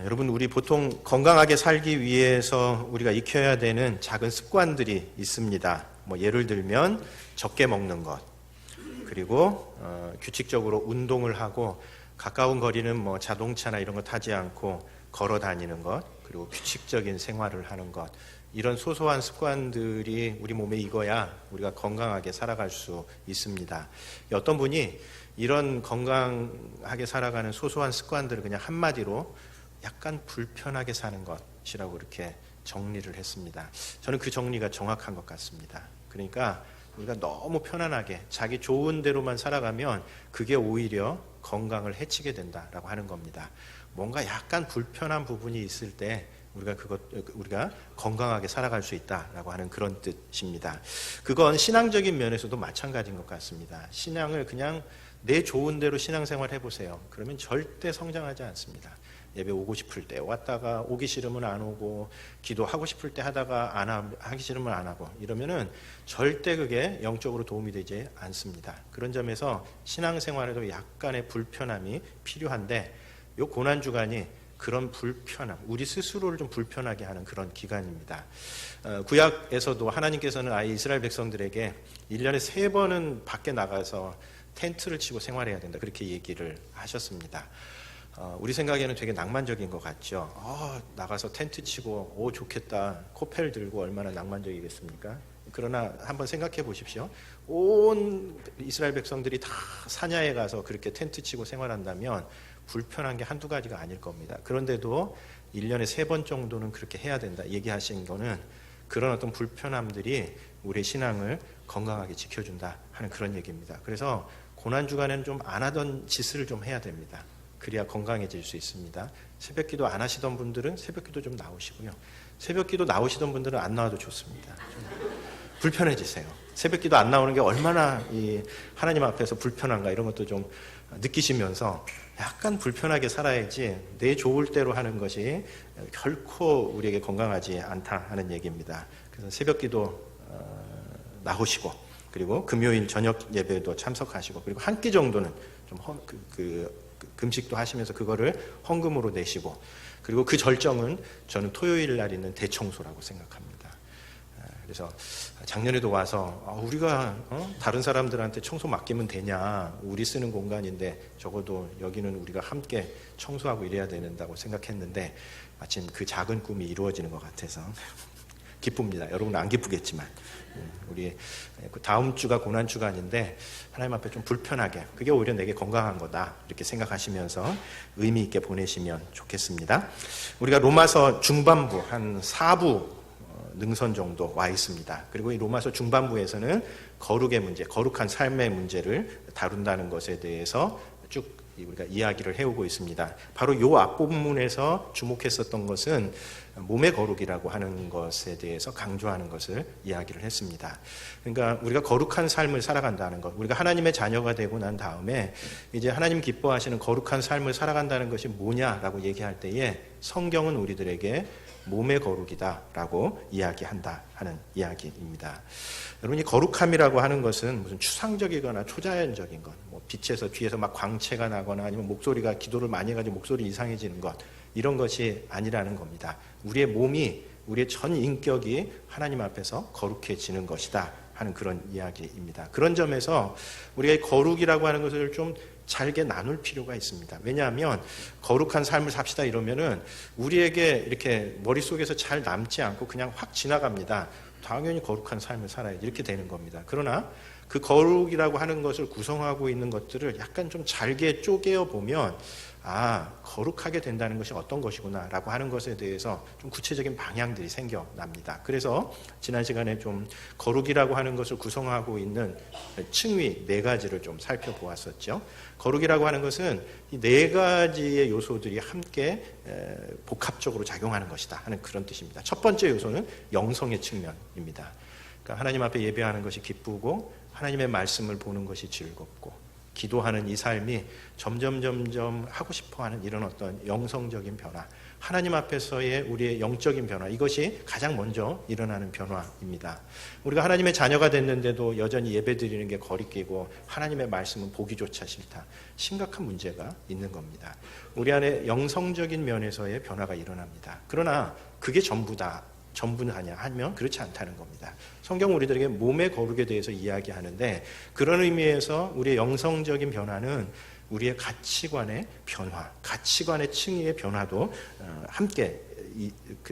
여러분, 우리 보통 건강하게 살기 위해서 우리가 익혀야 되는 작은 습관들이 있습니다. 예를 들면 적게 먹는 것, 그리고 규칙적으로 운동을 하고 가까운 거리는 자동차나 이런 거 타지 않고 걸어 다니는 것, 그리고 규칙적인 생활을 하는 것, 이런 소소한 습관들이 우리 몸에 익어야 우리가 건강하게 살아갈 수 있습니다. 어떤 분이 이런 건강하게 살아가는 소소한 습관들을 그냥 한마디로 약간 불편하게 사는 것이라고 이렇게 정리를 했습니다. 저는 그 정리가 정확한 것 같습니다. 그러니까 우리가 너무 편안하게 자기 좋은 대로만 살아가면 그게 오히려 건강을 해치게 된다라고 하는 겁니다. 뭔가 약간 불편한 부분이 있을 때 우리가 건강하게 살아갈 수 있다라고 하는 그런 뜻입니다. 그건 신앙적인 면에서도 마찬가지인 것 같습니다. 신앙을 그냥 내 좋은 대로 신앙생활 해보세요. 그러면 절대 성장하지 않습니다. 예배 오고 싶을 때 왔다가 오기 싫으면 안 오고, 기도하고 싶을 때 하다가 하기 싫으면 안 하고, 이러면은 절대 그게 영적으로 도움이 되지 않습니다. 그런 점에서 신앙생활에도 약간의 불편함이 필요한데, 이 고난주간이 그런 불편함, 우리 스스로를 좀 불편하게 하는 그런 기간입니다. 구약에서도 하나님께서는 아예 이스라엘 백성들에게 1년에 3번은 밖에 나가서 텐트를 치고 생활해야 된다, 그렇게 얘기를 하셨습니다. 우리 생각에는 되게 낭만적인 것 같죠. 나가서 텐트 치고 좋겠다, 코펠 들고 얼마나 낭만적이겠습니까? 그러나 한번 생각해 보십시오. 온 이스라엘 백성들이 다 사냐에 가서 그렇게 텐트 치고 생활한다면 불편한 게 한두 가지가 아닐 겁니다. 그런데도 1년에 3번 정도는 그렇게 해야 된다 얘기하신 거는 그런 어떤 불편함들이 우리의 신앙을 건강하게 지켜준다 하는 그런 얘기입니다. 그래서 고난주간에는 좀 안 하던 짓을 좀 해야 됩니다. 그래야 건강해질 수 있습니다. 새벽기도 안 하시던 분들은 새벽기도 좀 나오시고요. 새벽기도 나오시던 분들은 안 나와도 좋습니다. 좀 불편해지세요. 새벽기도 안 나오는 게 얼마나 이 하나님 앞에서 불편한가, 이런 것도 좀 느끼시면서 약간 불편하게 살아야지 내 좋을 대로 하는 것이 결코 우리에게 건강하지 않다 하는 얘기입니다. 그래서 새벽기도 나오시고, 그리고 금요일 저녁 예배도 참석하시고, 그리고 한 끼 정도는 좀 금식도 하시면서 그거를 헌금으로 내시고, 그리고 그 절정은 저는 토요일 날 있는 대청소라고 생각합니다. 그래서 작년에도 와서 우리가 다른 사람들한테 청소 맡기면 되냐, 우리 쓰는 공간인데 적어도 여기는 우리가 함께 청소하고 이래야 된다고 생각했는데 마침 그 작은 꿈이 이루어지는 것 같아서 기쁩니다. 여러분은 안 기쁘겠지만 우리 다음 주가 고난주간인데 하나님 앞에 좀 불편하게, 그게 오히려 내게 건강한 거다 이렇게 생각하시면서 의미 있게 보내시면 좋겠습니다. 우리가 로마서 중반부 한 4부 능선 정도 와 있습니다. 그리고 이 로마서 중반부에서는 거룩의 문제, 거룩한 삶의 문제를 다룬다는 것에 대해서 쭉 우리가 이야기를 해오고 있습니다. 바로 이 앞부분에서 주목했었던 것은 몸의 거룩이라고 하는 것에 대해서 강조하는 것을 이야기를 했습니다. 그러니까 우리가 거룩한 삶을 살아간다는 것, 우리가 하나님의 자녀가 되고 난 다음에 이제 하나님 기뻐하시는 거룩한 삶을 살아간다는 것이 뭐냐라고 얘기할 때에 성경은 우리들에게 몸의 거룩이다라고 이야기한다 하는 이야기입니다. 여러분, 이 거룩함이라고 하는 것은 무슨 추상적이거나 초자연적인 것, 빛에서 뒤에서 막 광채가 나거나 아니면 목소리가, 기도를 많이 해가지고 목소리 이상해지는 것, 이런 것이 아니라는 겁니다. 우리의 몸이, 우리의 전 인격이 하나님 앞에서 거룩해지는 것이다 하는 그런 이야기입니다. 그런 점에서 우리가 거룩이라고 하는 것을 좀 잘게 나눌 필요가 있습니다. 왜냐하면 거룩한 삶을 삽시다 이러면은 우리에게 이렇게 머릿속에서 잘 남지 않고 그냥 확 지나갑니다. 당연히 거룩한 삶을 살아야지, 이렇게 되는 겁니다. 그러나 그 거룩이라고 하는 것을 구성하고 있는 것들을 약간 좀 잘게 쪼개어 보면 거룩하게 된다는 것이 어떤 것이구나 라고 하는 것에 대해서 좀 구체적인 방향들이 생겨납니다. 그래서 지난 시간에 좀 거룩이라고 하는 것을 구성하고 있는 층위 4가지를 좀 살펴보았었죠. 거룩이라고 하는 것은 이 4가지의 요소들이 함께 복합적으로 작용하는 것이다 하는 그런 뜻입니다. 첫 번째 요소는 영성의 측면입니다. 그러니까 하나님 앞에 예배하는 것이 기쁘고 하나님의 말씀을 보는 것이 즐겁고, 기도하는 이 삶이 점점 하고 싶어하는 이런 어떤 영성적인 변화, 하나님 앞에서의 우리의 영적인 변화, 이것이 가장 먼저 일어나는 변화입니다. 우리가 하나님의 자녀가 됐는데도 여전히 예배드리는 게 거리끼고 하나님의 말씀은 보기조차 싫다. 심각한 문제가 있는 겁니다. 우리 안에 영성적인 면에서의 변화가 일어납니다. 그러나 그게 전부는 하냐 하면 그렇지 않다는 겁니다. 성경은 우리들에게 몸의 거룩에 대해서 이야기하는데, 그런 의미에서 우리의 영성적인 변화는 우리의 가치관의 변화, 가치관의 층위의 변화도 함께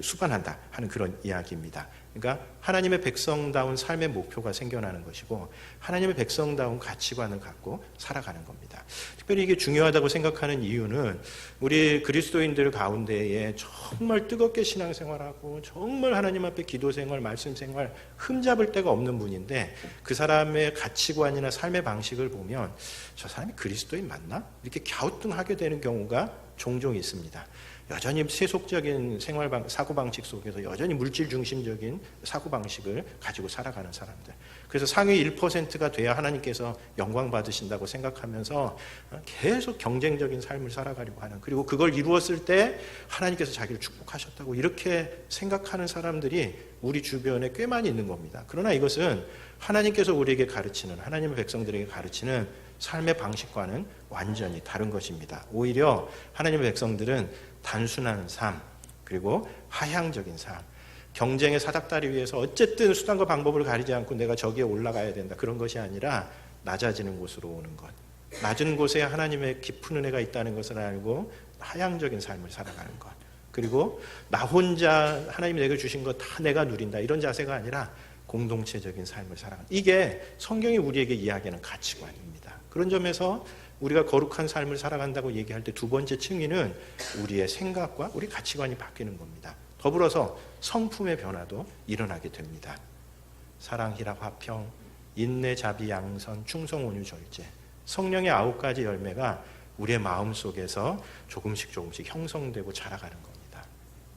수반한다 하는 그런 이야기입니다. 그러니까 하나님의 백성다운 삶의 목표가 생겨나는 것이고, 하나님의 백성다운 가치관을 갖고 살아가는 겁니다. 특별히 이게 중요하다고 생각하는 이유는 우리 그리스도인들 가운데에 정말 뜨겁게 신앙생활하고 정말 하나님 앞에 기도생활, 말씀생활 흠잡을 데가 없는 분인데, 그 사람의 가치관이나 삶의 방식을 보면 저 사람이 그리스도인 맞나? 이렇게 갸우뚱하게 되는 경우가 종종 있습니다. 여전히 세속적인 사고방식 속에서 여전히 물질 중심적인 사고방식을 가지고 살아가는 사람들. 그래서 상위 1%가 돼야 하나님께서 영광 받으신다고 생각하면서 계속 경쟁적인 삶을 살아가려고 하는, 그리고 그걸 이루었을 때 하나님께서 자기를 축복하셨다고 이렇게 생각하는 사람들이 우리 주변에 꽤 많이 있는 겁니다. 그러나 이것은 하나님께서 우리에게 가르치는, 하나님의 백성들에게 가르치는 삶의 방식과는 완전히 다른 것입니다. 오히려 하나님의 백성들은 단순한 삶, 그리고 하향적인 삶, 경쟁의 사닥다리 위에서 어쨌든 수단과 방법을 가리지 않고 내가 저기에 올라가야 된다, 그런 것이 아니라 낮아지는 곳으로 오는 것, 낮은 곳에 하나님의 깊은 은혜가 있다는 것을 알고 하향적인 삶을 살아가는 것, 그리고 나 혼자 하나님이 내게 주신 것 다 내가 누린다, 이런 자세가 아니라 공동체적인 삶을 살아가는, 이게 성경이 우리에게 이야기하는 가치관입니다. 그런 점에서 우리가 거룩한 삶을 살아간다고 얘기할 때 두 번째 층위는 우리의 생각과 우리 가치관이 바뀌는 겁니다. 더불어서 성품의 변화도 일어나게 됩니다. 사랑, 희락, 화평, 인내, 자비, 양선, 충성, 온유, 절제, 성령의 9가지 열매가 우리의 마음 속에서 조금씩 형성되고 자라가는 겁니다.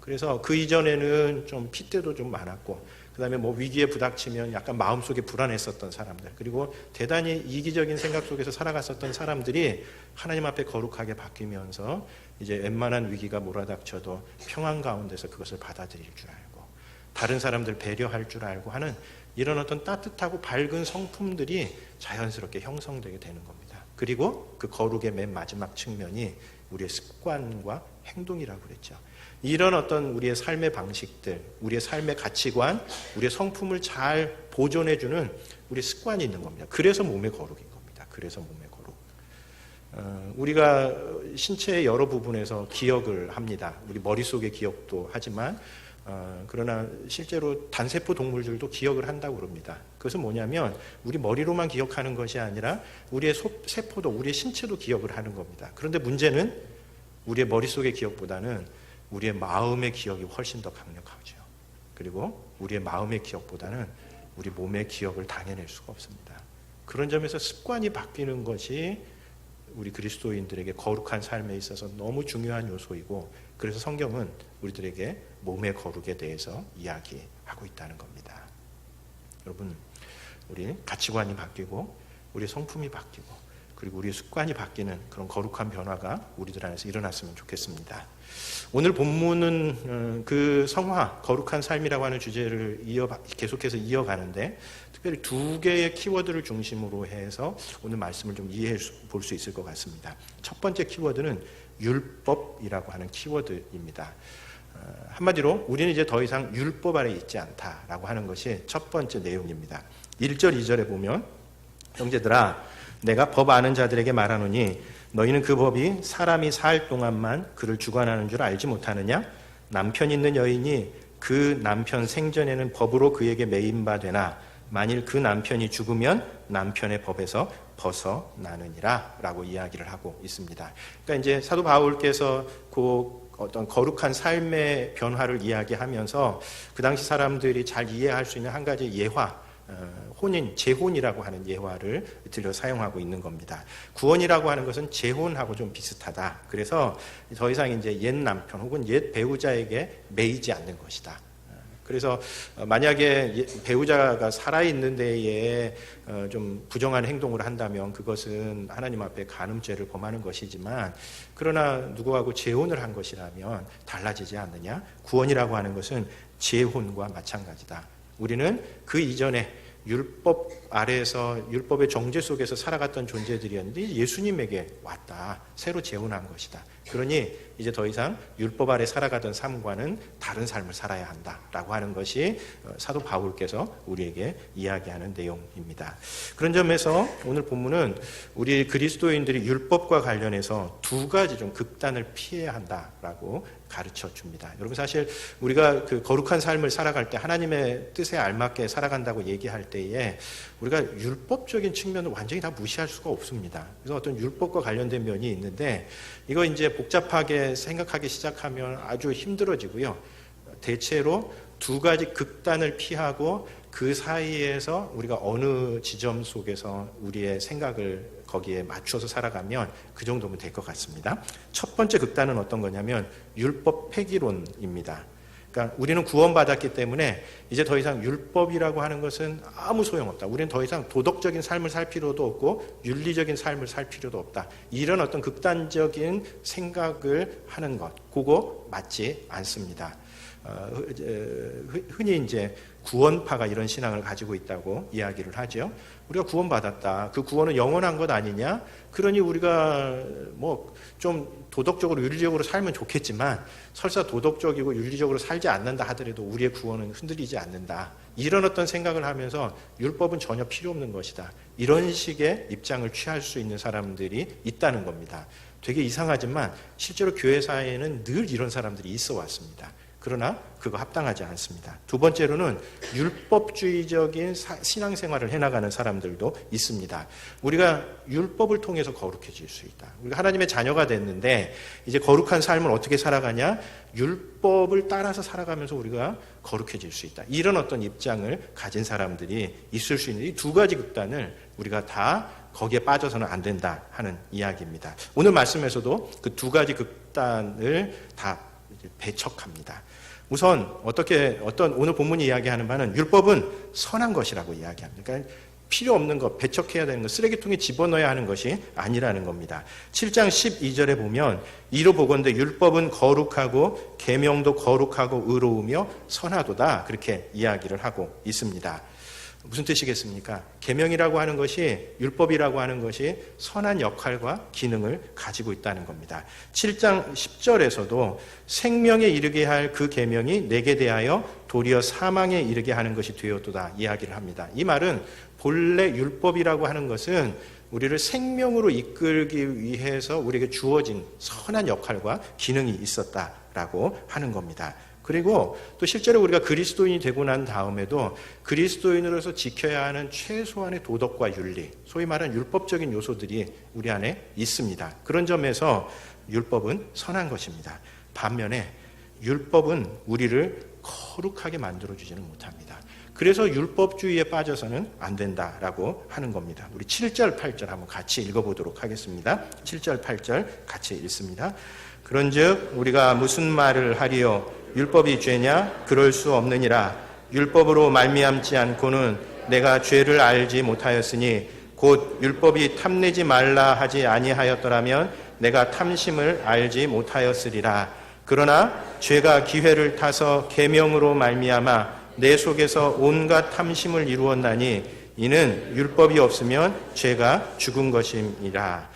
그래서 그 이전에는 좀 핏대도 좀 많았고, 그 다음에 위기에 부닥치면 약간 마음속에 불안했었던 사람들, 그리고 대단히 이기적인 생각 속에서 살아갔었던 사람들이 하나님 앞에 거룩하게 바뀌면서 이제 웬만한 위기가 몰아닥쳐도 평안 가운데서 그것을 받아들일 줄 알고, 다른 사람들 배려할 줄 알고 하는 이런 어떤 따뜻하고 밝은 성품들이 자연스럽게 형성되게 되는 겁니다. 그리고 그 거룩의 맨 마지막 측면이 우리의 습관과 행동이라고 그랬죠. 이런 어떤 우리의 삶의 방식들, 우리의 삶의 가치관, 우리의 성품을 잘 보존해주는 우리의 습관이 있는 겁니다. 그래서 몸의 거룩인 겁니다. 그래서 몸의 거룩. 우리가 신체의 여러 부분에서 기억을 합니다. 우리 머릿속의 기억도 하지만, 그러나 실제로 단세포 동물들도 기억을 한다고 그럽니다. 그것은 뭐냐면 우리 머리로만 기억하는 것이 아니라 우리의 세포도, 우리의 신체도 기억을 하는 겁니다. 그런데 문제는 우리의 머릿속의 기억보다는 우리의 마음의 기억이 훨씬 더 강력하죠. 그리고 우리의 마음의 기억보다는 우리 몸의 기억을 당해낼 수가 없습니다. 그런 점에서 습관이 바뀌는 것이 우리 그리스도인들에게 거룩한 삶에 있어서 너무 중요한 요소이고, 그래서 성경은 우리들에게 몸의 거룩에 대해서 이야기하고 있다는 겁니다. 여러분, 우리 가치관이 바뀌고 우리 성품이 바뀌고 그리고 우리의 습관이 바뀌는 그런 거룩한 변화가 우리들 안에서 일어났으면 좋겠습니다. 오늘 본문은 그 성화, 거룩한 삶이라고 하는 주제를 계속해서 이어가는데, 특별히 두 개의 키워드를 중심으로 해서 오늘 말씀을 좀 이해해 볼 수 있을 것 같습니다. 첫 번째 키워드는 율법이라고 하는 키워드입니다. 한마디로 우리는 이제 더 이상 율법 아래 있지 않다라고 하는 것이 첫 번째 내용입니다. 1절, 2절에 보면, 형제들아, 내가 법 아는 자들에게 말하노니 너희는 그 법이 사람이 살 동안만 그를 주관하는 줄 알지 못하느냐? 남편 있는 여인이 그 남편 생전에는 법으로 그에게 매인바 되나 만일 그 남편이 죽으면 남편의 법에서 벗어나느니라 라고 이야기를 하고 있습니다. 그러니까 이제 사도 바울께서 그 어떤 거룩한 삶의 변화를 이야기하면서 그 당시 사람들이 잘 이해할 수 있는 한 가지 예화, 혼인, 재혼이라고 하는 예화를 들여 사용하고 있는 겁니다. 구원이라고 하는 것은 재혼하고 좀 비슷하다. 그래서 더 이상 이제 옛 남편 혹은 옛 배우자에게 매이지 않는 것이다. 그래서 만약에 배우자가 살아있는 데에 좀 부정한 행동을 한다면 그것은 하나님 앞에 간음죄를 범하는 것이지만, 그러나 누구하고 재혼을 한 것이라면 달라지지 않느냐? 구원이라고 하는 것은 재혼과 마찬가지다. 우리는 그 이전에 율법 아래에서 율법의 정죄 속에서 살아갔던 존재들이었는데 예수님에게 왔다. 새로 재혼한 것이다. 그러니 이제 더 이상 율법 아래 살아가던 삶과는 다른 삶을 살아야 한다라고 하는 것이 사도 바울께서 우리에게 이야기하는 내용입니다. 그런 점에서 오늘 본문은 우리 그리스도인들이 율법과 관련해서 두 가지 좀 극단을 피해야 한다라고 가르쳐 줍니다. 여러분, 사실 우리가 그 거룩한 삶을 살아갈 때, 하나님의 뜻에 알맞게 살아간다고 얘기할 때에 우리가 율법적인 측면을 완전히 다 무시할 수가 없습니다. 그래서 어떤 율법과 관련된 면이 있는데, 이거 이제 복잡하게 생각하기 시작하면 아주 힘들어지고요. 대체로 두 가지 극단을 피하고 그 사이에서 우리가 어느 지점 속에서 우리의 생각을 거기에 맞춰서 살아가면 그 정도면 될 것 같습니다. 첫 번째 극단은 어떤 거냐면 율법 폐기론입니다. 그러니까 우리는 구원받았기 때문에 이제 더 이상 율법이라고 하는 것은 아무 소용없다. 우리는 더 이상 도덕적인 삶을 살 필요도 없고 윤리적인 삶을 살 필요도 없다. 이런 어떤 극단적인 생각을 하는 것, 그거 맞지 않습니다. 흔히 이제 구원파가 이런 신앙을 가지고 있다고 이야기를 하죠. 우리가 구원받았다. 그 구원은 영원한 것 아니냐? 그러니 우리가 뭐 좀 도덕적으로 윤리적으로 살면 좋겠지만 설사 도덕적이고 윤리적으로 살지 않는다 하더라도 우리의 구원은 흔들리지 않는다. 이런 어떤 생각을 하면서 율법은 전혀 필요 없는 것이다. 이런 식의 입장을 취할 수 있는 사람들이 있다는 겁니다. 되게 이상하지만 실제로 교회 사회에는 늘 이런 사람들이 있어 왔습니다. 그러나 그거 합당하지 않습니다. 두 번째로는 율법주의적인 신앙생활을 해나가는 사람들도 있습니다. 우리가 율법을 통해서 거룩해질 수 있다. 우리가 하나님의 자녀가 됐는데 이제 거룩한 삶을 어떻게 살아가냐? 율법을 따라서 살아가면서 우리가 거룩해질 수 있다. 이런 어떤 입장을 가진 사람들이 있을 수 있는 이 두 가지 극단을 우리가 다 거기에 빠져서는 안 된다 하는 이야기입니다. 오늘 말씀에서도 그 두 가지 극단을 다 배척합니다. 우선 어떤 오늘 본문이 이야기하는 바는 율법은 선한 것이라고 이야기합니다. 그러니까 필요 없는 것, 배척해야 되는 것, 쓰레기통에 집어넣어야 하는 것이 아니라는 겁니다. 7장 12절에 보면 이로 보건대 율법은 거룩하고 계명도 거룩하고 의로우며 선하도다, 그렇게 이야기를 하고 있습니다. 무슨 뜻이겠습니까? 계명이라고 하는 것이, 율법이라고 하는 것이 선한 역할과 기능을 가지고 있다는 겁니다. 7장 10절에서도 생명에 이르게 할 그 계명이 내게 대하여 도리어 사망에 이르게 하는 것이 되었도다 이야기를 합니다. 이 말은 본래 율법이라고 하는 것은 우리를 생명으로 이끌기 위해서 우리에게 주어진 선한 역할과 기능이 있었다라고 하는 겁니다. 그리고 또 실제로 우리가 그리스도인이 되고 난 다음에도 그리스도인으로서 지켜야 하는 최소한의 도덕과 윤리, 소위 말하는 율법적인 요소들이 우리 안에 있습니다. 그런 점에서 율법은 선한 것입니다. 반면에 율법은 우리를 거룩하게 만들어주지는 못합니다. 그래서 율법주의에 빠져서는 안 된다라고 하는 겁니다. 우리 7절, 8절 한번 같이 읽어보도록 하겠습니다. 7절, 8절 같이 읽습니다. 그런즉 우리가 무슨 말을 하리요? 율법이 죄냐? 그럴 수 없느니라. 율법으로 말미암지 않고는 내가 죄를 알지 못하였으니 곧 율법이 탐내지 말라 하지 아니하였더라면 내가 탐심을 알지 못하였으리라. 그러나 죄가 기회를 타서 계명으로 말미암아 내 속에서 온갖 탐심을 이루었나니 이는 율법이 없으면 죄가 죽은 것임이라.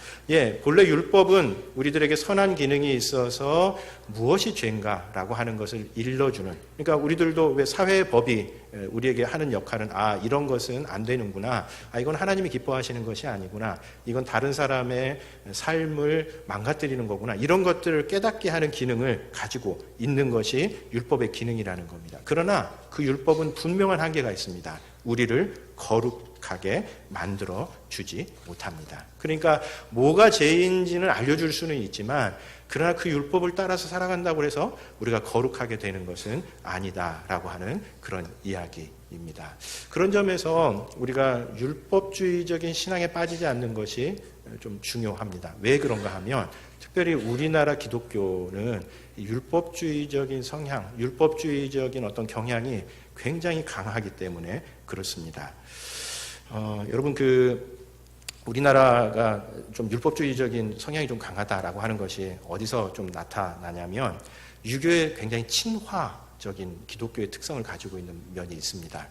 본래 율법은 우리들에게 선한 기능이 있어서 무엇이 죄인가라고 하는 것을 일러주는, 그러니까 우리들도 왜 사회의 법이 우리에게 하는 역할은 이런 것은 안 되는구나, 이건 하나님이 기뻐하시는 것이 아니구나, 이건 다른 사람의 삶을 망가뜨리는 거구나, 이런 것들을 깨닫게 하는 기능을 가지고 있는 것이 율법의 기능이라는 겁니다. 그러나 그 율법은 분명한 한계가 있습니다. 우리를 거룩하게 만들어 주지 못합니다. 그러니까 뭐가 죄인지는 알려줄 수는 있지만, 그러나 그 율법을 따라서 살아간다고 해서 우리가 거룩하게 되는 것은 아니다라고 하는 그런 이야기입니다. 그런 점에서 우리가 율법주의적인 신앙에 빠지지 않는 것이 좀 중요합니다. 왜 그런가 하면 특별히 우리나라 기독교는 율법주의적인 성향, 율법주의적인 어떤 경향이 굉장히 강하기 때문에 그렇습니다. 여러분 우리나라가 좀 율법주의적인 성향이 좀 강하다라고 하는 것이 어디서 좀 나타나냐면 유교의 굉장히 친화적인 기독교의 특성을 가지고 있는 면이 있습니다.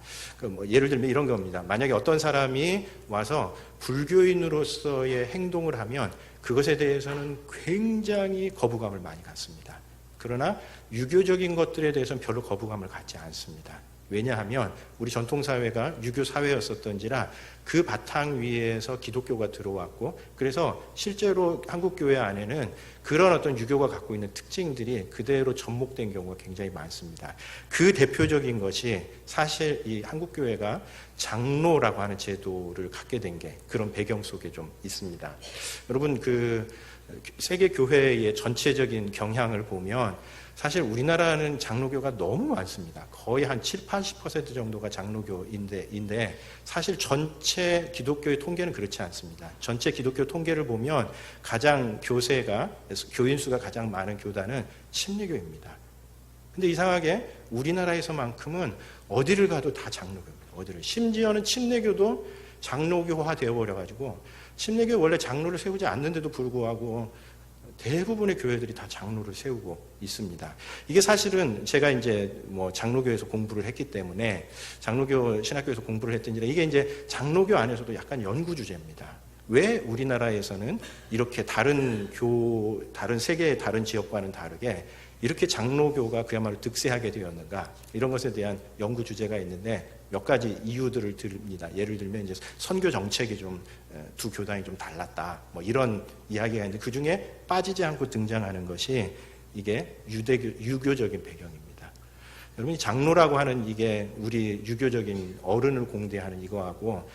예를 들면 이런 겁니다. 만약에 어떤 사람이 와서 불교인으로서의 행동을 하면 그것에 대해서는 굉장히 거부감을 많이 갖습니다. 그러나 유교적인 것들에 대해서는 별로 거부감을 갖지 않습니다. 왜냐하면 우리 전통사회가 유교 사회였었던지라 그 바탕 위에서 기독교가 들어왔고, 그래서 실제로 한국교회 안에는 그런 어떤 유교가 갖고 있는 특징들이 그대로 접목된 경우가 굉장히 많습니다. 그 대표적인 것이 사실 이 한국교회가 장로라고 하는 제도를 갖게 된 게 그런 배경 속에 좀 있습니다. 여러분 세계 교회의 전체적인 경향을 보면 사실 우리나라는 장로교가 너무 많습니다. 거의 한 70-80% 정도가 장로교인데 사실 전체 기독교의 통계는 그렇지 않습니다. 전체 기독교 통계를 보면 가장 교인 수가 가장 많은 교단은 침례교입니다. 근데 이상하게 우리나라에서만큼은 어디를 가도 다 장로교입니다. 심지어는 침례교도 장로교화 되어버려가지고 침례교 원래 장로를 세우지 않는데도 불구하고 대부분의 교회들이 다 장로를 세우고 있습니다. 이게 사실은 제가 이제 장로교에서 공부를 했기 때문에 장로교 신학교에서 공부를 했던지라 이게 이제 장로교 안에서도 약간 연구 주제입니다. 왜 우리나라에서는 이렇게 다른 세계의 다른 지역과는 다르게 이렇게 장로교가 그야말로 득세하게 되었는가, 이런 것에 대한 연구 주제가 있는데 몇 가지 이유들을 듭니다. 예를 들면 이제 선교 정책이 좀 두 교단이 좀 달랐다, 이런 이야기가 있는데 그 중에 빠지지 않고 등장하는 것이 이게 유교적인 배경입니다. 여러분, 이 장로라고 하는 이게 우리 유교적인 어른을 공대하는 이거하고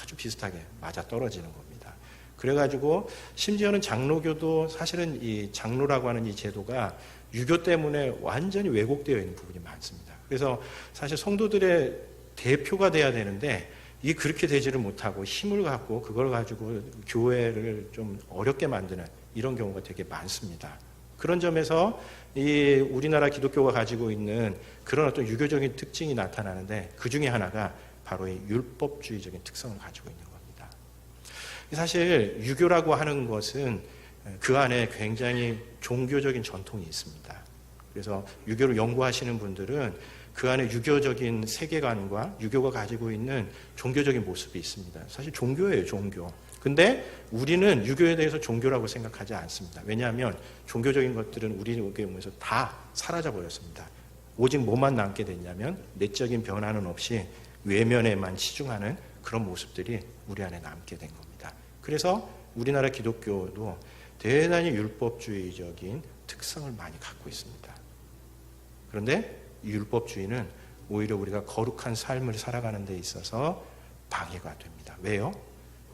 아주 비슷하게 맞아 떨어지는 겁니다. 그래가지고 심지어는 장로교도 사실은 이 장로라고 하는 이 제도가 유교 때문에 완전히 왜곡되어 있는 부분이 많습니다. 그래서 사실 성도들의 대표가 돼야 되는데 이 그렇게 되지를 못하고 힘을 갖고 그걸 가지고 교회를 좀 어렵게 만드는 이런 경우가 되게 많습니다. 그런 점에서 이 우리나라 기독교가 가지고 있는 그런 어떤 유교적인 특징이 나타나는데 그 중에 하나가 바로 이 율법주의적인 특성을 가지고 있는 겁니다. 사실 유교라고 하는 것은 그 안에 굉장히 종교적인 전통이 있습니다. 그래서 유교를 연구하시는 분들은 그 안에 유교적인 세계관과 유교가 가지고 있는 종교적인 모습이 있습니다. 사실 종교예요, 종교. 근데 우리는 유교에 대해서 종교라고 생각하지 않습니다. 왜냐하면 종교적인 것들은 우리 교회에서 다 사라져 버렸습니다. 오직 뭐만 남게 됐냐면 내적인 변화는 없이 외면에만 치중하는 그런 모습들이 우리 안에 남게 된 겁니다. 그래서 우리나라 기독교도 대단히 율법주의적인 특성을 많이 갖고 있습니다. 그런데 이 율법주의는 오히려 우리가 거룩한 삶을 살아가는 데 있어서 방해가 됩니다. 왜요?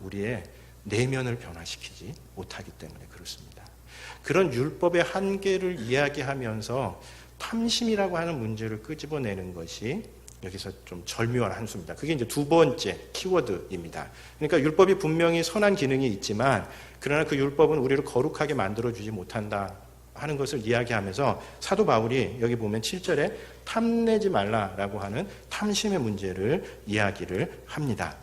우리의 내면을 변화시키지 못하기 때문에 그렇습니다. 그런 율법의 한계를 이야기하면서 탐심이라고 하는 문제를 끄집어내는 것이 여기서 좀 절묘한 한 수입니다. 그게 이제 두 번째 키워드입니다. 그러니까 율법이 분명히 선한 기능이 있지만 그러나 그 율법은 우리를 거룩하게 만들어주지 못한다 하는 것을 이야기하면서 사도 바울이 여기 보면 7절에 탐내지 말라라고 하는 탐심의 문제를 이야기를 합니다.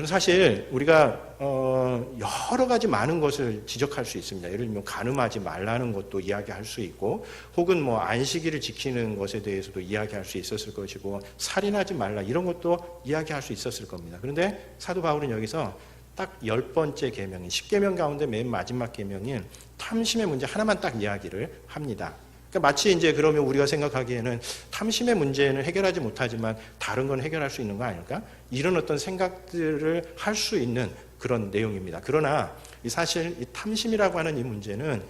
사실 우리가 여러 가지 많은 것을 지적할 수 있습니다. 예를 들면 간음하지 말라는 것도 이야기할 수 있고 혹은 안식일을 지키는 것에 대해서도 이야기할 수 있었을 것이고 살인하지 말라 이런 것도 이야기할 수 있었을 겁니다. 그런데 사도 바울은 여기서 딱 10번째 계명인 10계명 가운데 맨 마지막 계명인 탐심의 문제 하나만 딱 이야기를 합니다. 그러니까 마치 이제 그러면 우리가 생각하기에는 탐심의 문제는 해결하지 못하지만 다른 건 해결할 수 있는 거 아닐까? 이런 어떤 생각들을 할 수 있는 그런 내용입니다. 그러나 사실 이 탐심이라고 하는 이 문제는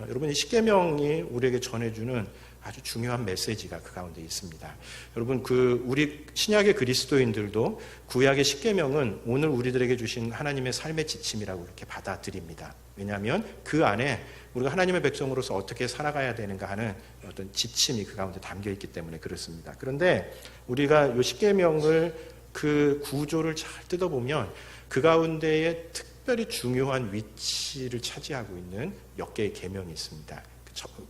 여러분 이 10계명이 우리에게 전해주는 아주 중요한 메시지가 그 가운데 있습니다. 여러분 우리 신약의 그리스도인들도 구약의 10계명은 오늘 우리들에게 주신 하나님의 삶의 지침이라고 이렇게 받아들입니다. 왜냐하면 그 안에 우리가 하나님의 백성으로서 어떻게 살아가야 되는가 하는 어떤 지침이 그 가운데 담겨 있기 때문에 그렇습니다. 그런데 우리가 이 10계명을 그 구조를 잘 뜯어보면 그 가운데에 특별히 중요한 위치를 차지하고 있는 몇 개의 계명이 있습니다.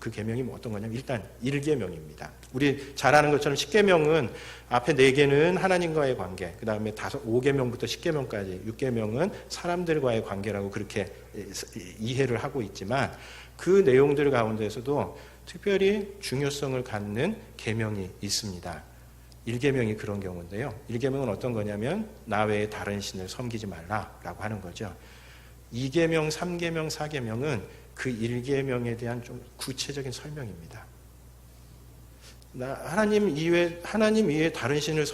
그 계명이 어떤 거냐면 일단 1계명입니다. 우리 잘 아는 것처럼 10계명은 앞에 4개는 하나님과의 관계, 그 다음에 5계명부터 10계명까지 6계명은 사람들과의 관계라고 그렇게 이해를 하고 있지만 그 내용들 가운데서도 특별히 중요성을 갖는 계명이 있습니다. 1계명이 그런 경우인데요. 1계명은 어떤 거냐면 나 외에 다른 신을 섬기지 말라라고 하는 거죠. 2계명, 3계명, 4계명은 그 1계명에 대한 좀 구체적인 설명입니다. 하나님 이외에 다른 신을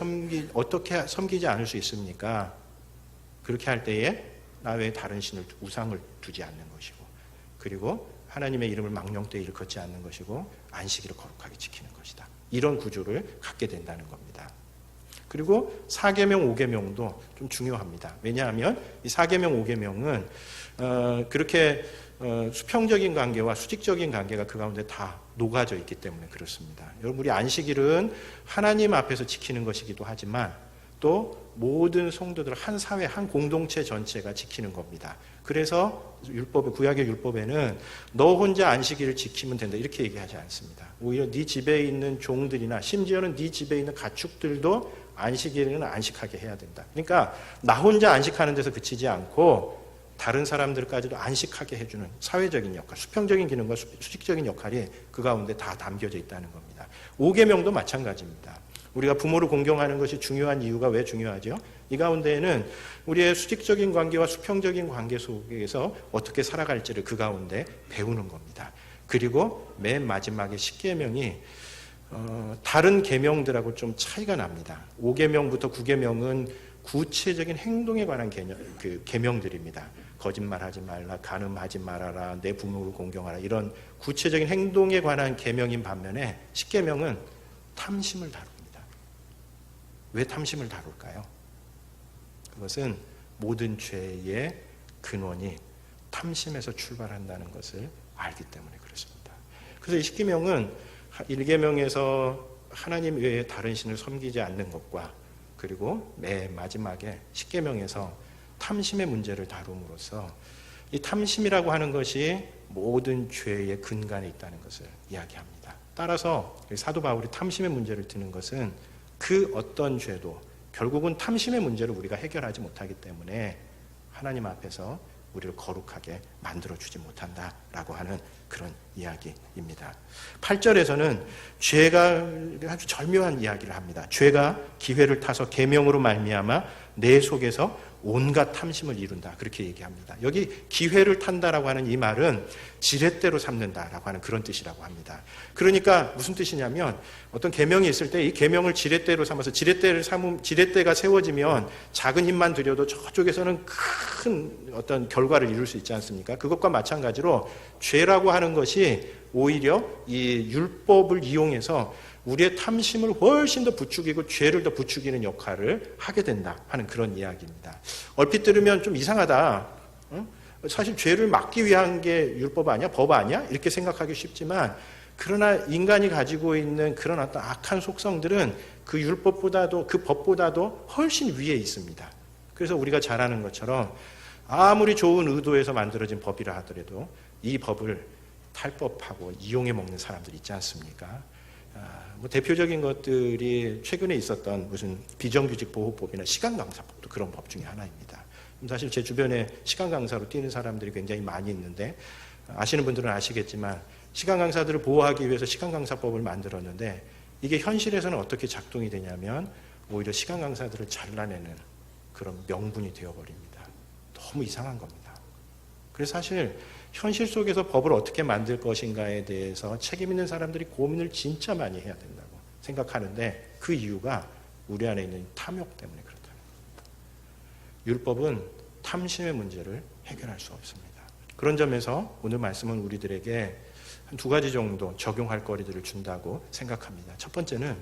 어떻게 섬기지 않을 수 있습니까? 그렇게 할 때에 나 외에 다른 신을 우상을 두지 않는 것이고, 그리고 하나님의 이름을 망령되이 일컫지 않는 것이고, 안식일을 거룩하게 지키는 것이다. 이런 구조를 갖게 된다는 겁니다. 그리고 4계명, 5계명도 좀 중요합니다. 왜냐하면 이 4계명, 5계명은 그렇게 수평적인 관계와 수직적인 관계가 그 가운데 다 녹아져 있기 때문에 그렇습니다. 여러분, 우리 안식일은 하나님 앞에서 지키는 것이기도 하지만 또 모든 성도들, 한 사회, 한 공동체 전체가 지키는 겁니다. 그래서 구약의 율법에는 너 혼자 안식일을 지키면 된다 이렇게 얘기하지 않습니다. 오히려 네 집에 있는 종들이나 심지어는 네 집에 있는 가축들도 안식일에는 안식하게 해야 된다. 그러니까 나 혼자 안식하는 데서 그치지 않고 다른 사람들까지도 안식하게 해주는 사회적인 역할, 수평적인 기능과 수직적인 역할이 그 가운데 다 담겨져 있다는 겁니다. 5계명도 마찬가지입니다. 우리가 부모를 공경하는 것이 중요한 이유가 왜 중요하죠? 이 가운데에는 우리의 수직적인 관계와 수평적인 관계 속에서 어떻게 살아갈지를 그 가운데 배우는 겁니다. 그리고 맨 마지막에 10계명이 다른 계명들하고 좀 차이가 납니다. 5계명부터 9계명은 구체적인 행동에 관한 계명들입니다. 거짓말하지 말라, 간음하지 말아라, 내 부모를 공경하라, 이런 구체적인 행동에 관한 계명인 반면에 10계명은 탐심을 다룹니다. 왜 탐심을 다룰까요? 그것은 모든 죄의 근원이 탐심에서 출발한다는 것을 알기 때문에 그렇습니다. 그래서 이 10계명은 1계명에서 하나님 외에 다른 신을 섬기지 않는 것과 그리고 맨 마지막에 10계명에서 탐심의 문제를 다룸으로써 이 탐심이라고 하는 것이 모든 죄의 근간에 있다는 것을 이야기합니다. 따라서 사도 바울이 탐심의 문제를 드는 것은 그 어떤 죄도 결국은 탐심의 문제를 우리가 해결하지 못하기 때문에 하나님 앞에서 우리를 거룩하게 만들어주지 못한다라고 하는 그런 이야기입니다. 8절에서는 죄가 아주 절묘한 이야기를 합니다. 죄가 기회를 타서 계명으로 말미암아 내 속에서 온갖 탐심을 이룬다. 그렇게 얘기합니다. 여기 기회를 탄다라고 하는 이 말은 지렛대로 삼는다라고 하는 그런 뜻이라고 합니다. 그러니까 무슨 뜻이냐면 어떤 계명이 있을 때 이 계명을 지렛대로 삼아서 지렛대가 세워지면 작은 힘만 들여도 저쪽에서는 큰 어떤 결과를 이룰 수 있지 않습니까? 그것과 마찬가지로 죄라고 하는 것이 오히려 이 율법을 이용해서 우리의 탐심을 훨씬 더 부추기고 죄를 더 부추기는 역할을 하게 된다 하는 그런 이야기입니다. 얼핏 들으면 좀 이상하다. 사실 죄를 막기 위한 게 율법 아니야? 법 아니야? 이렇게 생각하기 쉽지만 그러나 인간이 가지고 있는 그런 어떤 악한 속성들은 그 율법보다도 그 법보다도 훨씬 위에 있습니다. 그래서 우리가 잘 아는 것처럼 아무리 좋은 의도에서 만들어진 법이라 하더라도 이 법을 탈법하고 이용해 먹는 사람들 있지 않습니까? 대표적인 것들이 최근에 있었던 무슨 비정규직 보호법이나 시간강사법도 그런 법 중에 하나입니다. 사실 제 주변에 시간강사로 뛰는 사람들이 굉장히 많이 있는데 아시는 분들은 아시겠지만 시간강사들을 보호하기 위해서 시간강사법을 만들었는데 이게 현실에서는 어떻게 작동이 되냐면 오히려 시간강사들을 잘라내는 그런 명분이 되어버립니다. 너무 이상한 겁니다. 그래서 사실 현실 속에서 법을 어떻게 만들 것인가에 대해서 책임 있는 사람들이 고민을 진짜 많이 해야 된다고 생각하는데 그 이유가 우리 안에 있는 탐욕 때문에 그렇다는 겁니다. 율법은 탐심의 문제를 해결할 수 없습니다. 그런 점에서 오늘 말씀은 우리들에게 한 2가지 정도 적용할 거리들을 준다고 생각합니다. 첫 번째는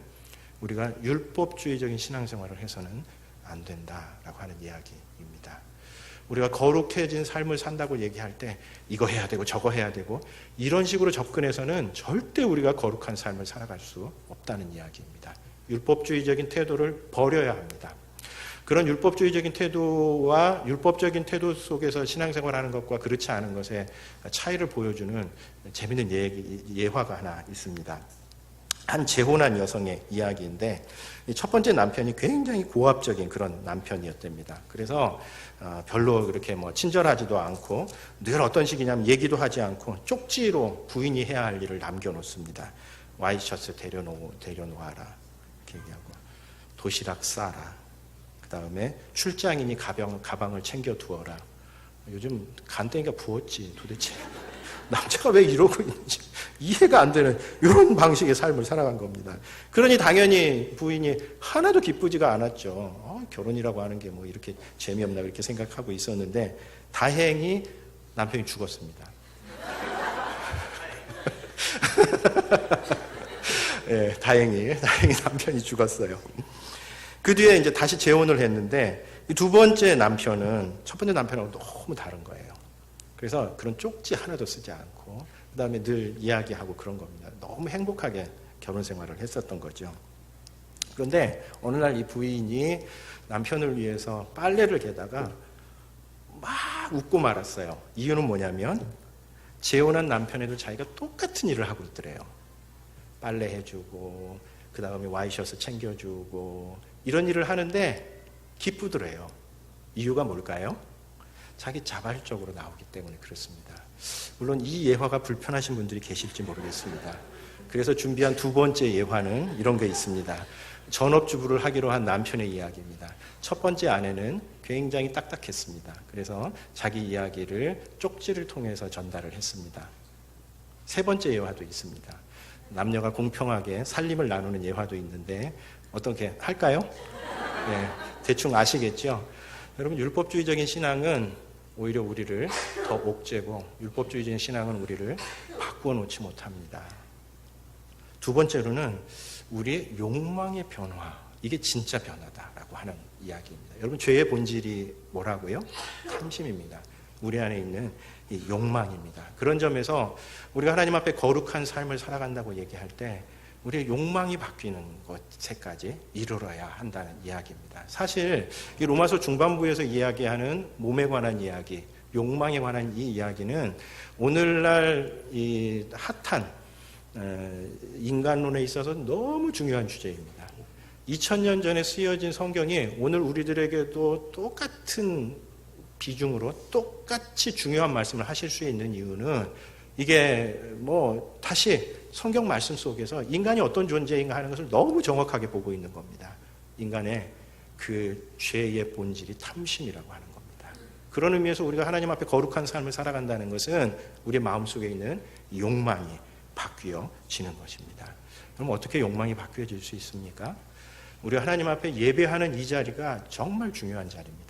우리가 율법주의적인 신앙생활을 해서는 안 된다라고 하는 이야기입니다. 우리가 거룩해진 삶을 산다고 얘기할 때 이거 해야 되고 저거 해야 되고 이런 식으로 접근해서는 절대 우리가 거룩한 삶을 살아갈 수 없다는 이야기입니다. 율법주의적인 태도를 버려야 합니다. 그런 율법주의적인 태도와 율법적인 태도 속에서 신앙생활하는 것과 그렇지 않은 것의 차이를 보여주는 재미있는 예화가 하나 있습니다. 한 재혼한 여성의 이야기인데 첫 번째 남편이 굉장히 고압적인 그런 남편이었답니다. 그래서 별로 그렇게 뭐 친절하지도 않고 늘 어떤 식이냐면 얘기도 하지 않고 쪽지로 부인이 해야 할 일을 남겨놓습니다. 와이셔츠 데려놓아라 이렇게 얘기하고 도시락 싸라. 그 다음에 출장이니 가방을 챙겨 두어라. 요즘 간땡이가 부었지 도대체. 남자가 왜 이러고 있는지 이해가 안 되는 이런 방식의 삶을 살아간 겁니다. 그러니 당연히 부인이 하나도 기쁘지가 않았죠. 결혼이라고 하는 게 뭐 이렇게 재미없나 그렇게 생각하고 있었는데 다행히 남편이 죽었습니다. 네, 다행히 남편이 죽었어요. 그 뒤에 이제 다시 재혼을 했는데 이 두 번째 남편은 첫 번째 남편하고 너무 다른 거예요. 그래서 그런 쪽지 하나도 쓰지 않고 그다음에 늘 이야기하고 그런 겁니다. 너무 행복하게 결혼 생활을 했었던 거죠. 그런데 어느 날 이 부인이 남편을 위해서 빨래를 개다가 막 웃고 말았어요. 이유는 뭐냐면 재혼한 남편에도 자기가 똑같은 일을 하고 있더래요. 빨래 해주고 그 다음에 와이셔츠 챙겨주고 이런 일을 하는데 기쁘더래요. 이유가 뭘까요? 자기 자발적으로 나오기 때문에 그렇습니다. 물론 이 예화가 불편하신 분들이 계실지 모르겠습니다. 그래서 준비한 두 번째 예화는 이런 게 있습니다. 전업주부를 하기로 한 남편의 이야기입니다. 첫 번째 아내는 굉장히 딱딱했습니다. 그래서 자기 이야기를 쪽지를 통해서 전달을 했습니다. 세 번째 예화도 있습니다. 남녀가 공평하게 살림을 나누는 예화도 있는데 어떻게 할까요? 네, 대충 아시겠죠? 여러분 율법주의적인 신앙은 오히려 우리를 더 옥죄고 율법주의적인 신앙은 우리를 바꾸어 놓지 못합니다. 두 번째로는 우리의 욕망의 변화, 이게 진짜 변화다라고 하는 이야기입니다. 여러분 죄의 본질이 뭐라고요? 탐심입니다. 우리 안에 있는 이 욕망입니다. 그런 점에서 우리가 하나님 앞에 거룩한 삶을 살아간다고 얘기할 때 우리의 욕망이 바뀌는 것에까지 이르러야 한다는 이야기입니다. 사실 이 로마서 중반부에서 이야기하는 몸에 관한 이야기, 욕망에 관한 이 이야기는 오늘날 이 핫한 인간론에 있어서 너무 중요한 주제입니다. 2000년 전에 쓰여진 성경이 오늘 우리들에게도 똑같은 비중으로 똑같이 중요한 말씀을 하실 수 있는 이유는 이게 뭐 다시 성경 말씀 속에서 인간이 어떤 존재인가 하는 것을 너무 정확하게 보고 있는 겁니다. 인간의 그 죄의 본질이 탐심이라고 하는 겁니다. 그런 의미에서 우리가 하나님 앞에 거룩한 삶을 살아간다는 것은 우리 마음속에 있는 욕망이 바뀌어지는 것입니다. 그럼 어떻게 욕망이 바뀌어질 수 있습니까? 우리가 하나님 앞에 예배하는 이 자리가 정말 중요한 자리입니다.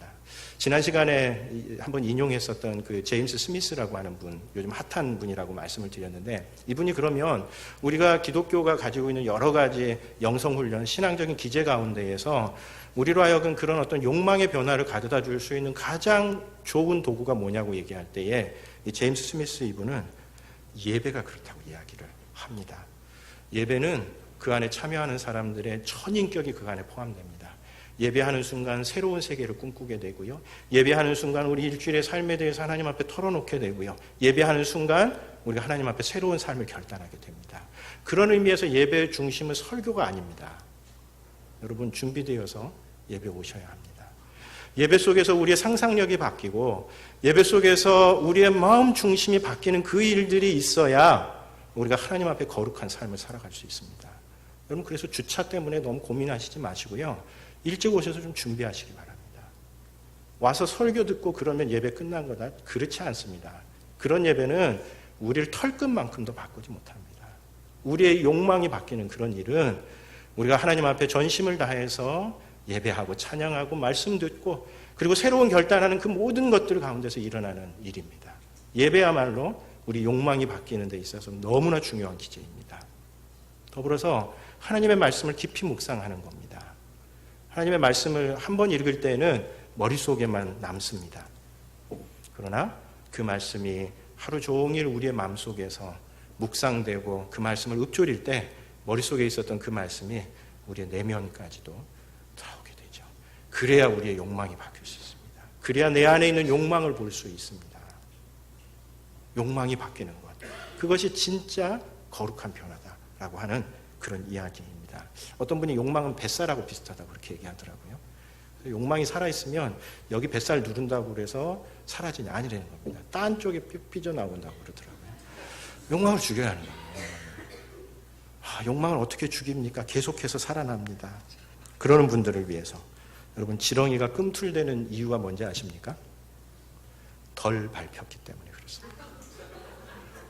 지난 시간에 한번 인용했었던 그 제임스 스미스라고 하는 분, 요즘 핫한 분이라고 말씀을 드렸는데 이분이 그러면 우리가 기독교가 가지고 있는 여러 가지 영성훈련, 신앙적인 기제 가운데에서 우리로 하여금 그런 어떤 욕망의 변화를 가져다 줄 수 있는 가장 좋은 도구가 뭐냐고 얘기할 때에 이 제임스 스미스 이분은 예배가 그렇다고 이야기를 합니다. 예배는 그 안에 참여하는 사람들의 천인격이 그 안에 포함됩니다. 예배하는 순간 새로운 세계를 꿈꾸게 되고요. 예배하는 순간 우리 일주일의 삶에 대해서 하나님 앞에 털어놓게 되고요. 예배하는 순간 우리가 하나님 앞에 새로운 삶을 결단하게 됩니다. 그런 의미에서 예배의 중심은 설교가 아닙니다. 여러분 준비되어서 예배 오셔야 합니다. 예배 속에서 우리의 상상력이 바뀌고 예배 속에서 우리의 마음 중심이 바뀌는 그 일들이 있어야 우리가 하나님 앞에 거룩한 삶을 살아갈 수 있습니다. 여러분 그래서 주차 때문에 너무 고민하시지 마시고요. 일찍 오셔서 좀 준비하시기 바랍니다. 와서 설교 듣고 그러면 예배 끝난 거다? 그렇지 않습니다. 그런 예배는 우리를 털끝만큼도 바꾸지 못합니다. 우리의 욕망이 바뀌는 그런 일은 우리가 하나님 앞에 전심을 다해서 예배하고 찬양하고 말씀 듣고 그리고 새로운 결단하는 그 모든 것들 가운데서 일어나는 일입니다. 예배야말로 우리 욕망이 바뀌는 데 있어서 너무나 중요한 기제입니다. 더불어서 하나님의 말씀을 깊이 묵상하는 겁니다. 하나님의 말씀을 한 번 읽을 때는 머릿속에만 남습니다. 그러나 그 말씀이 하루 종일 우리의 마음속에서 묵상되고 그 말씀을 읊조릴 때 머릿속에 있었던 그 말씀이 우리의 내면까지도 들어오게 되죠. 그래야 우리의 욕망이 바뀔 수 있습니다. 그래야 내 안에 있는 욕망을 볼 수 있습니다. 욕망이 바뀌는 것. 그것이 진짜 거룩한 변화다라고 하는 그런 이야기입니다. 어떤 분이 욕망은 뱃살하고 비슷하다고 그렇게 얘기하더라고요. 욕망이 살아있으면 여기 뱃살 누른다고 그래서 사라지냐 아니라는 겁니다. 딴 쪽에 삐져나온다고 그러더라고요. 욕망을 죽여야 하는 거예요. 욕망을 어떻게 죽입니까? 계속해서 살아납니다. 그러는 분들을 위해서 여러분 지렁이가 꿈틀대는 이유가 뭔지 아십니까? 덜 밟혔기 때문에 그렇습니다.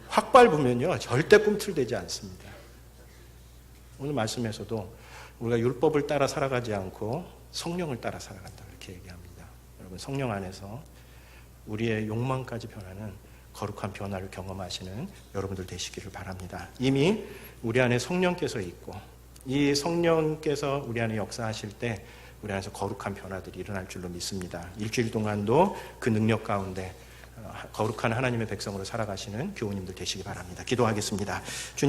확 밟으면요 절대 꿈틀대지 않습니다. 오늘 말씀에서도 우리가 율법을 따라 살아가지 않고 성령을 따라 살아간다 이렇게 얘기합니다. 여러분 성령 안에서 우리의 욕망까지 변하는 거룩한 변화를 경험하시는 여러분들 되시기를 바랍니다. 이미 우리 안에 성령께서 있고 이 성령께서 우리 안에 역사하실 때 우리 안에서 거룩한 변화들이 일어날 줄로 믿습니다. 일주일 동안도 그 능력 가운데 거룩한 하나님의 백성으로 살아가시는 교우님들 되시기 바랍니다. 기도하겠습니다. 주님